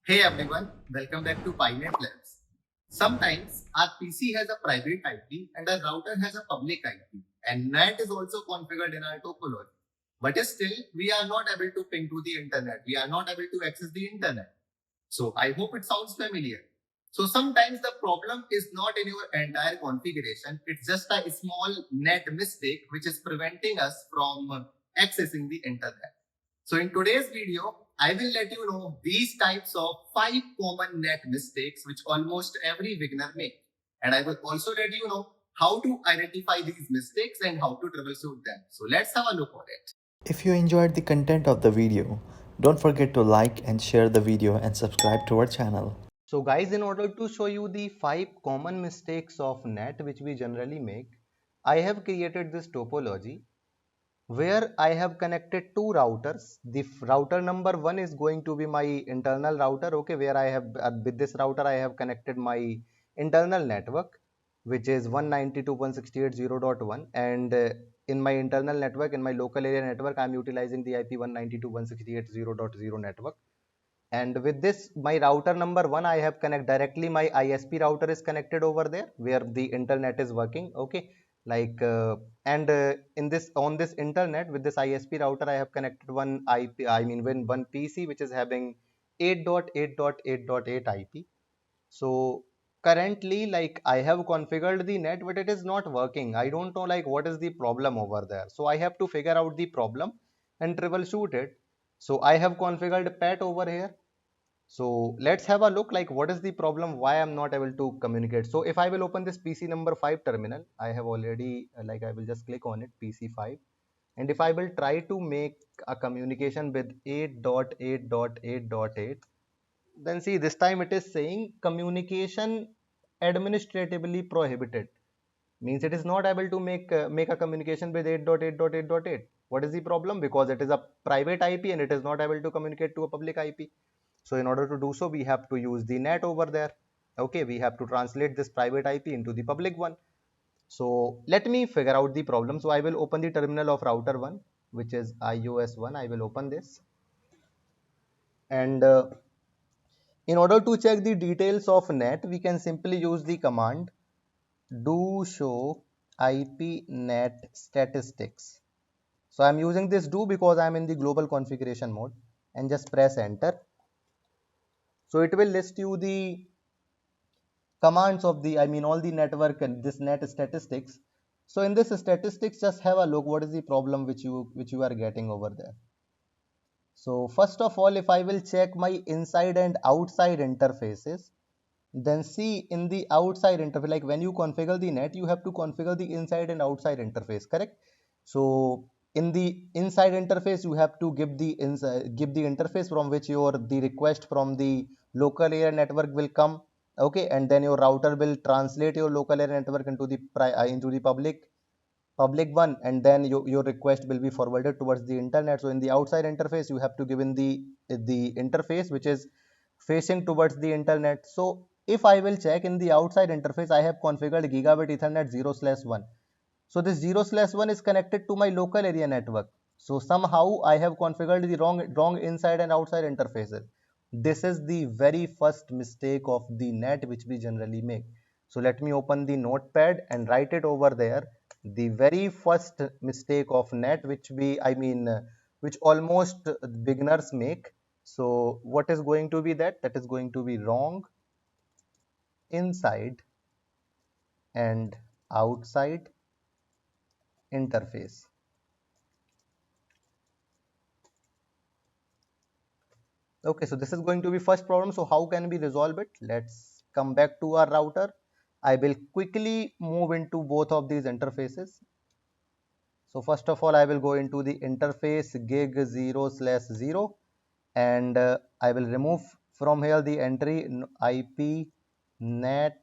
Hey everyone, welcome back to PyNet Labs. Sometimes our PC has a private IP and our router has a public IP, and NAT is also configured in our topology. But still, we are not able to ping to the internet. We are not able to access the internet. So I hope it sounds familiar. So sometimes the problem is not in your entire configuration. It's just a small NAT mistake which is preventing us from accessing the internet. So in today's video, I will let you know these types of 5 common NAT mistakes which almost every beginner makes. And I will also let you know how to identify these mistakes and how to troubleshoot them. So let's have a look at it. If you enjoyed the content of the video, don't forget to like and share the video and subscribe to our channel. So guys, in order to show you the 5 common mistakes of NAT which we generally make, I have created this topology where I have connected two routers. The router number 1 is going to be my internal router, okay, where I have with this router I have connected my internal network, which is 192.168.0.1, and in my internal network, in my local area network, I am utilizing the IP 192.168.0.0 network. And with this, my router number 1, I have connect directly, my ISP router is connected over there where the internet is working, okay, like and in this, on this internet with this ISP router, I have connected one IP, I mean when one PC which is having 8.8.8.8 IP. So currently, like, I have configured the net but it is not working. I don't know like what is the problem over there, so I have to figure out the problem and troubleshoot it. So I have configured PAT over here. So let's have a look like what is the problem, why I'm not able to communicate. So if I will open this PC number 5 terminal, I have already like I will just click on it, PC5, and if I will try to make a communication with 8.8.8.8, then see, this time it is saying communication administratively prohibited, means it is not able to make a communication with 8.8.8.8. What is the problem? Because it is a private IP and it is not able to communicate to a public IP. So in order to do so, we have to use the NAT over there. Okay, we have to translate this private IP into the public one. So let me figure out the problem. So I will open the terminal of router 1, which is iOS1. I will open this, and in order to check the details of NAT, we can simply use the command do show IP NAT statistics. So I'm using this do because I'm in the global configuration mode, and just press enter. So it will list you the commands of the, I mean all the network and this NAT statistics. So in this statistics, just have a look what is the problem which you are getting over there. So first of all, if I will check my inside and outside interfaces, then see in the outside interface, like when you configure the NAT, you have to configure the inside and outside interface, correct? So in the inside interface, you have to give the interface from which your the request from the local area network will come, okay, and then your router will translate your local area network into the public one, and then your request will be forwarded towards the internet. So in the outside interface, you have to give in the interface which is facing towards the internet. So if I will check in the outside interface, I have configured gigabit ethernet 0/1. So this 0/1 is connected to my local area network. So somehow I have configured the wrong inside and outside interfaces. This is the very first mistake of the NAT which we generally make. So let me open the notepad and write it over there. The very first mistake of NAT which which almost beginners make. So what is going to be that? That is going to be wrong inside and outside interface. Okay, so this is going to be first problem. So how can we resolve it? Let's come back to our router. I will quickly move into both of these interfaces. So first of all, I will go into the interface gig 0/0, and I will remove from here the entry IP NAT.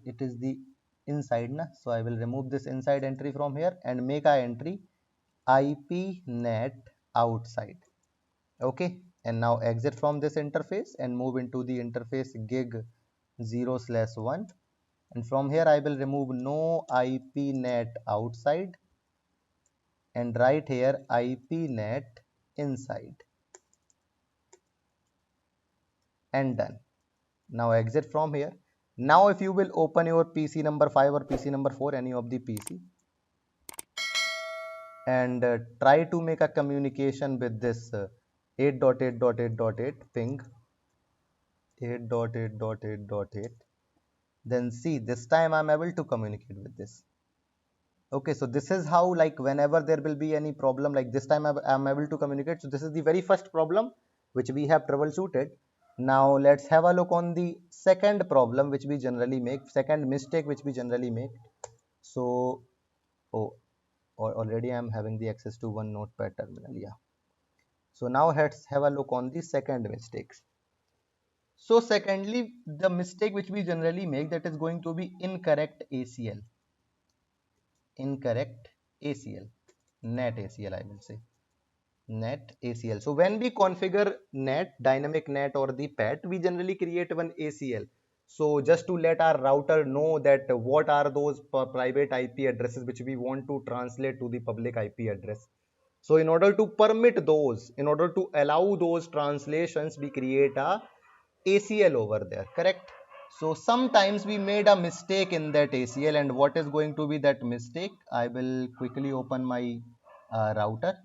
It is the inside, na? So I will remove this inside entry from here and make a entry IP NAT outside. Okay, and now exit from this interface and move into the interface gig 0/1, and from here I will remove no IP NAT outside and write here IP NAT inside. and done. Now exit from here. Now if you will open your PC number 5 or PC number 4, any of the PC, and try to make a communication with this 8.8.8.8 ping 8.8.8.8, then see this time I'm able to communicate with this. Okay, so this is how, like, whenever there will be any problem, like this time I'm able to communicate. So this is the very first problem which we have troubleshooted. Now let's have a look on the second problem which we generally make, second mistake which we generally make. So, oh, already I'm having the access to one notepad terminal. Yeah. So now let's have a look on the second mistakes. So secondly, the mistake which we generally make, that is going to be incorrect ACL. Incorrect ACL. NAT ACL, I will say. NAT ACL. So when we configure NAT, dynamic NAT or the PAT, we generally create one ACL. So just to let our router know that what are those private IP addresses which we want to translate to the public IP address. So in order to permit those, in order to allow those translations, we create a ACL over there, correct? So sometimes we made a mistake in that ACL, and what is going to be that mistake? I will quickly open my router.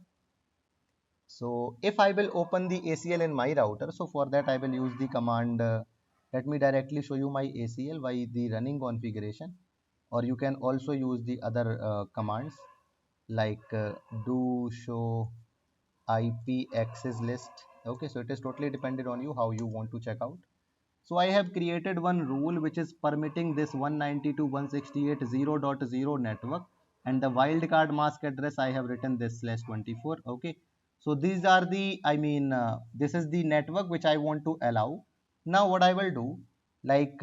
So if I will open the ACL in my router, so for that I will use the command, let me directly show you my ACL by the running configuration, or you can also use the other commands like do show IP access list. Okay, so it is totally dependent on you how you want to check out. So I have created one rule which is permitting this 192.168.0.0 network, and the wildcard mask address I have written this /24. Okay, so these are the, this is the network which I want to allow. Now what I will do, like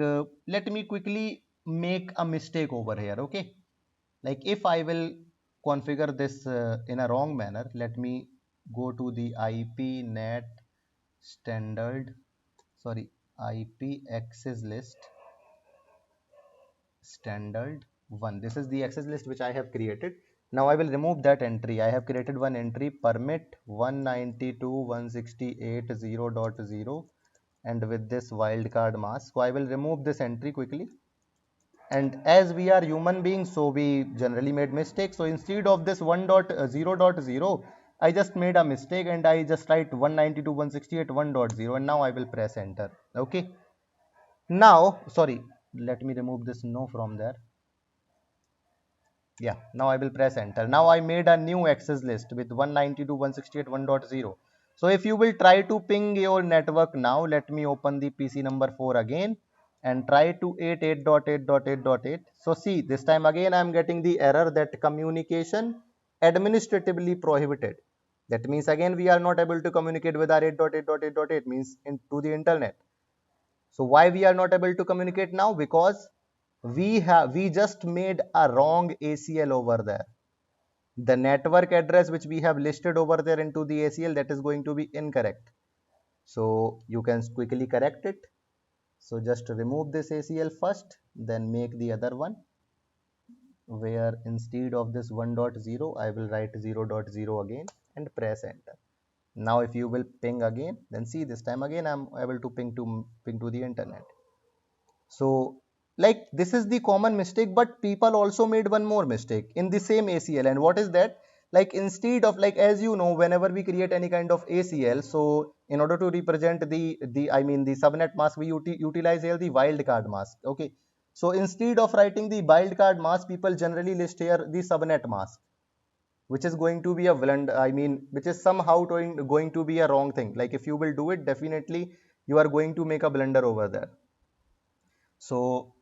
let me quickly make a mistake over here. Okay, like if I will configure this in a wrong manner, let me go to the IP net standard, sorry, IP access list standard 1. This is the access list which I have created. Now I will remove that entry. I have created one entry, permit 192.168.0.0, and with this wildcard mask. So I will remove this entry quickly. And as we are human beings, so we generally made mistakes. So instead of this 1.0.0, I just made a mistake and I just write 192.168.1.0, and now I will press enter. Okay. Now, sorry, let me remove this no from there. Yeah, now I will press enter. Now I made a new access list with 192.168.1.0. So if you will try to ping your network now, let me open the PC number 4 again and try to 88.8.8.8. So see, this time again I am getting the error that communication administratively prohibited. That means again we are not able to communicate with our 8.8.8.8, means into the internet. So why we are not able to communicate now? Because we just made a wrong ACL over there. The network address which we have listed over there into the ACL, that is going to be incorrect. So you can quickly correct it. So just remove this ACL first, then make the other one, where instead of this 1.0 I will write 0.0 again and press enter. Now if you will ping again, then see this time again I'm able to ping to the internet. So like this is the common mistake, but people also made one more mistake in the same ACL. And what is that? Like instead of, like, as you know, whenever we create any kind of ACL, so in order to represent the subnet mask, we utilize here the wildcard mask. Okay, so instead of writing the wildcard mask, people generally list here the subnet mask, which is going to be a blunder, which is somehow going to be a wrong thing. Like if you will do it, definitely you are going to make a blunder over there. So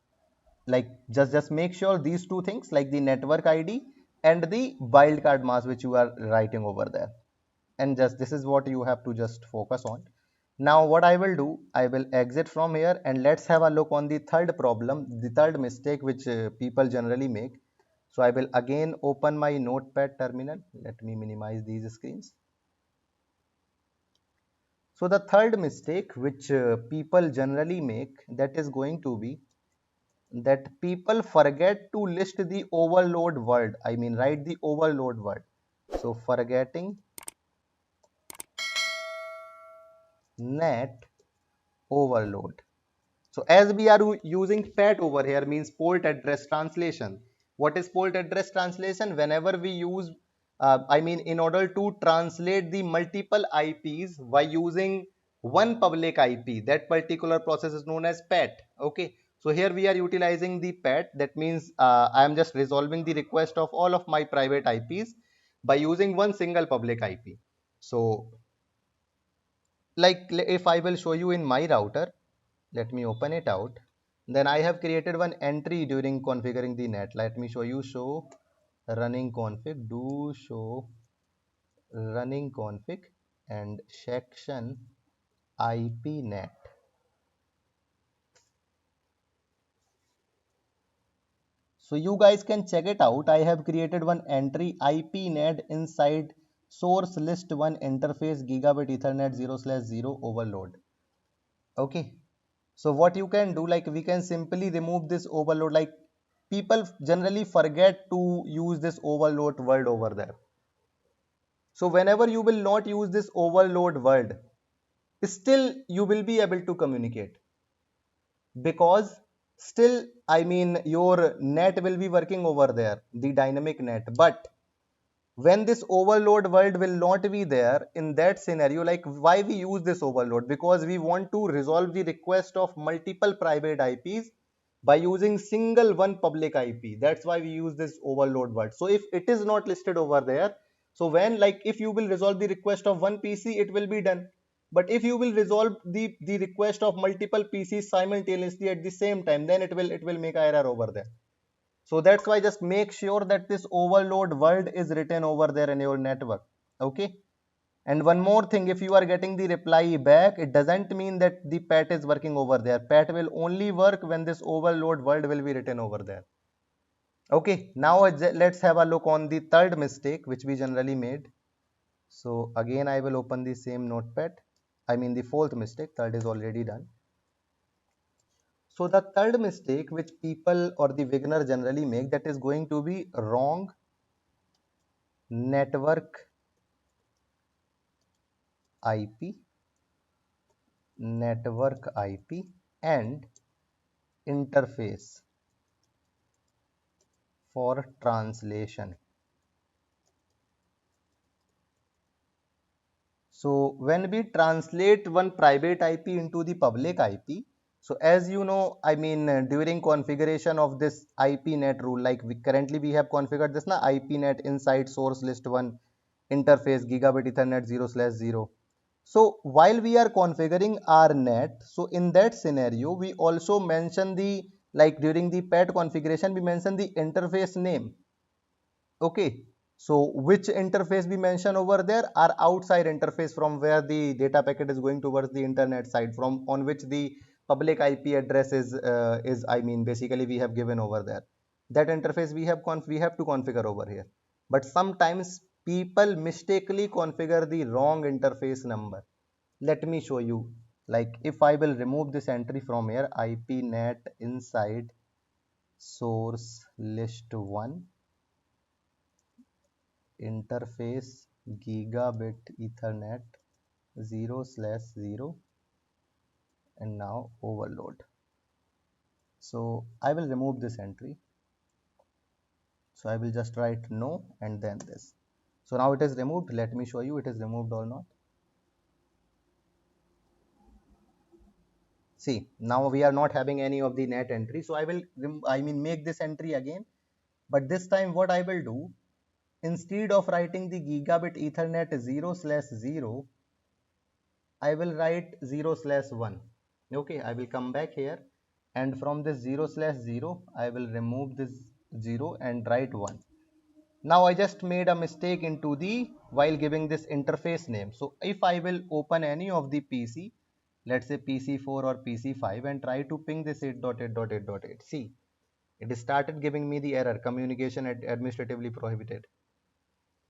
like just make sure these two things, like the network ID and the wildcard mask which you are writing over there, and just this is what you have to just focus on. Now what I will do, I will exit from here and let's have a look on the third problem, the third mistake which people generally make. So I will again open my notepad terminal. Let me minimize these screens. So the third mistake which people generally make, that is going to be that people forget to list the overload word. Write the overload word. So forgetting NAT overload. So as we are using PAT over here, means port address translation. What is port address translation? Whenever we use, in order to translate the multiple IPs by using one public IP, that particular process is known as PAT. Okay. So here we are utilizing the PAT. That means I am just resolving the request of all of my private IPs by using one single public IP. So like if I will show you in my router, let me open it out. Then I have created one entry during configuring the net. Let me show you. Show running config, do show running config and section IP net. So you guys can check it out. I have created one entry IP net inside source list 1 interface gigabit ethernet 0/0 overload. Okay. So what you can do, like we can simply remove this overload. Like people generally forget to use this overload word over there. So whenever you will not use this overload word, still you will be able to communicate, because still your net will be working over there, the dynamic net. But when this overload word will not be there, in that scenario, like why we use this overload? Because we want to resolve the request of multiple private IPs by using single one public IP. That's why we use this overload word. So if it is not listed over there, so when, like if you will resolve the request of one PC, it will be done. But if you will resolve the request of multiple PCs simultaneously at the same time, then it will make an error over there. So that's why just make sure that this overload word is written over there in your network. Okay. And one more thing, if you are getting the reply back, it doesn't mean that the PAT is working over there. PAT will only work when this overload word will be written over there. Okay. Now let's have a look on the third mistake which we generally made. So again, I will open the same notepad. The fourth mistake, third is already done. So the third mistake which people or the beginner generally make, that is going to be wrong network IP, network IP and interface for translation. So when we translate one private IP into the public IP, so as you know, during configuration of this IP net rule, like we have configured this IP net inside source list 1 interface gigabit ethernet 0/0. So while we are configuring our net, so in that scenario, we also mention the, like during the PAT configuration, we mention the interface name. Okay. So which interface we mention over there? Our outside interface, from where the data packet is going towards the internet side, from on which the public IP address is basically we have given over there. That interface we have to configure over here. But sometimes people mistakenly configure the wrong interface number. Let me show you. Like if I will remove this entry from here, IP net inside source list 1 interface gigabit ethernet 0/0 and now overload. So I will remove this entry. So I will just write no and then this. So now it is removed. Let me show you it is removed or not. See, now we are not having any of the net entry. So I will make this entry again. But this time what I will do, instead of writing the gigabit ethernet 0/0, I will write 0/1. Okay, I will come back here, and from this 0/0 I will remove this 0 and write 1. Now I just made a mistake into the while giving this interface name. So if I will open any of the PC, let's say PC4 or PC5, and try to ping this 8.8.8.8, see, it started giving me the error, communication administratively prohibited.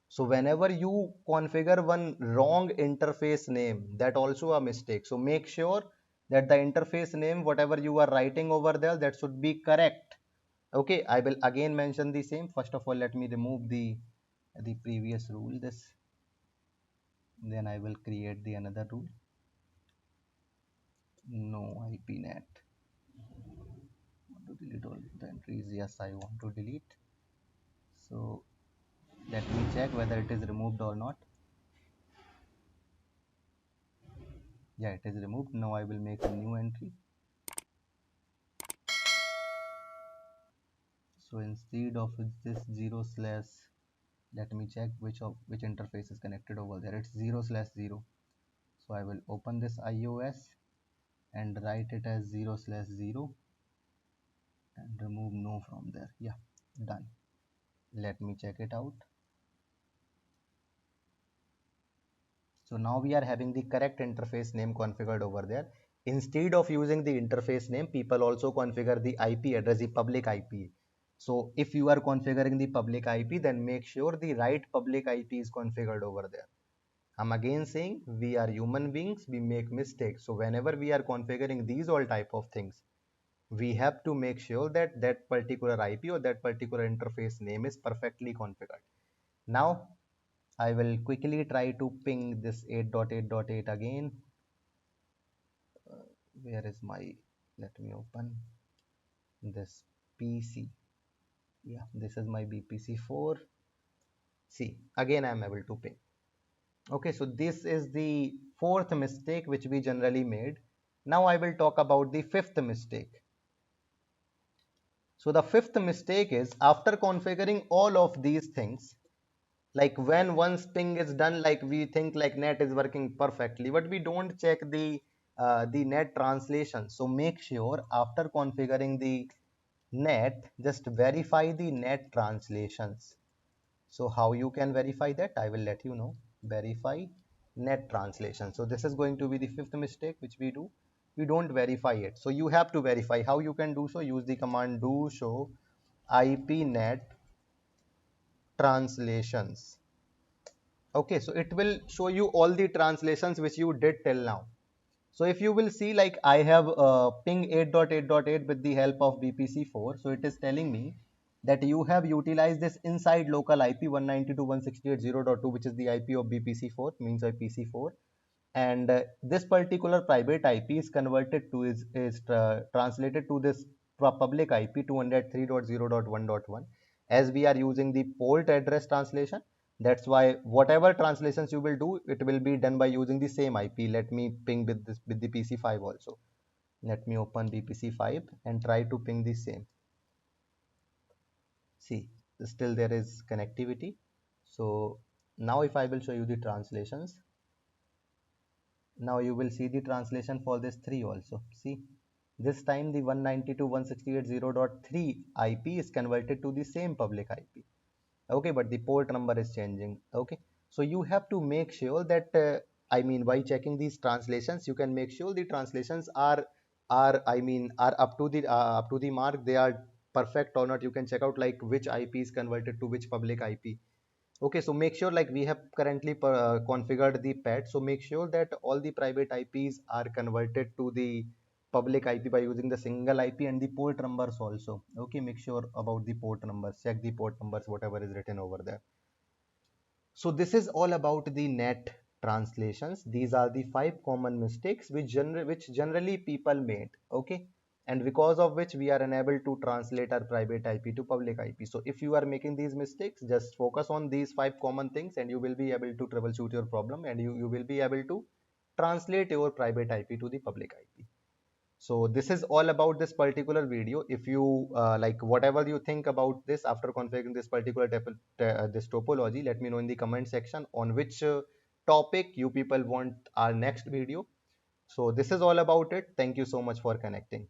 So whenever you configure one wrong interface name, that also a mistake. So make sure that the interface name, whatever you are writing over there, that should be correct. Okay, I will again mention the same. First of all, let me remove the previous rule, this. Then I will create the another rule. No IPNet. Want to delete all the entries? Yes, I want to delete. So let me check whether it is removed or not. Yeah, it is removed. Now I will make a new entry. So instead of this 0/, let me check which interface is connected over there. It's 0/0. So I will open this iOS and write it as 0/0 and remove no from there. Yeah, done. Let me check it out. So now we are having the correct interface name configured over there. Instead of using the interface name, people also configure the IP address, the public IP. So if you are configuring the public IP, then make sure the right public IP is configured over there. I'm again saying we are human beings, we make mistakes. So whenever we are configuring these all type of things, we have to make sure that that particular IP or that particular interface name is perfectly configured. Now I will quickly try to ping this 8.8.8 again. Where is my, let me open this PC. Yeah, this is my BPC4. See, again I am able to ping. Okay, so this is the fourth mistake which we generally made. Now I will talk about the fifth mistake. So the fifth mistake is after configuring all of these things, like when once ping is done, like we think like net is working perfectly, but we don't check the net translation. So make sure after configuring the net, just verify the net translations. So how you can verify that, I will let you know. Verify net translation. So this is going to be the fifth mistake which we do. We don't verify it, so you have to verify. How you can do so? Use the command do show ipnet translations. Okay, so it will show you all the translations which you did till now. So if you will see, like I have ping 8.8.8 with the help of BPC4. So it is telling me that you have utilized this inside local IP 192.168.0.2, which is the IP of BPC4, means by PC4. And this particular private IP is converted to is translated to this public IP 203.0.1.1. As we are using the port address translation, that's why whatever translations you will do, it will be done by using the same IP. Let me ping with this with the PC5 also. Let me open BPC5 and try to ping the same. See, still there is connectivity. So now if I will show you the translations, now you will see the translation for this 3 also. See, this time the 192.168.0.3 IP is converted to the same public IP. Okay, but the port number is changing. Okay, so you have to make sure that I mean, by checking these translations, you can make sure the translations are I mean are up to the mark. They are perfect or not. You can check out like which IP is converted to which public IP. Okay, so make sure, like we have currently configured the pet, so make sure that all the private IPs are converted to the public IP by using the single IP and the port numbers also. Okay, make sure about the port numbers, check the port numbers, whatever is written over there. So this is all about the net translations. These are the 5 common mistakes which generally people made. Okay, and because of which we are unable to translate our private IP to public IP. So if you are making these mistakes, just focus on these 5 common things and you will be able to troubleshoot your problem, and you will be able to translate your private IP to the public IP. So this is all about this particular video. If you like whatever you think about this after configuring this particular this topology, let me know in the comment section on which topic you people want our next video. So this is all about it. Thank you so much for connecting.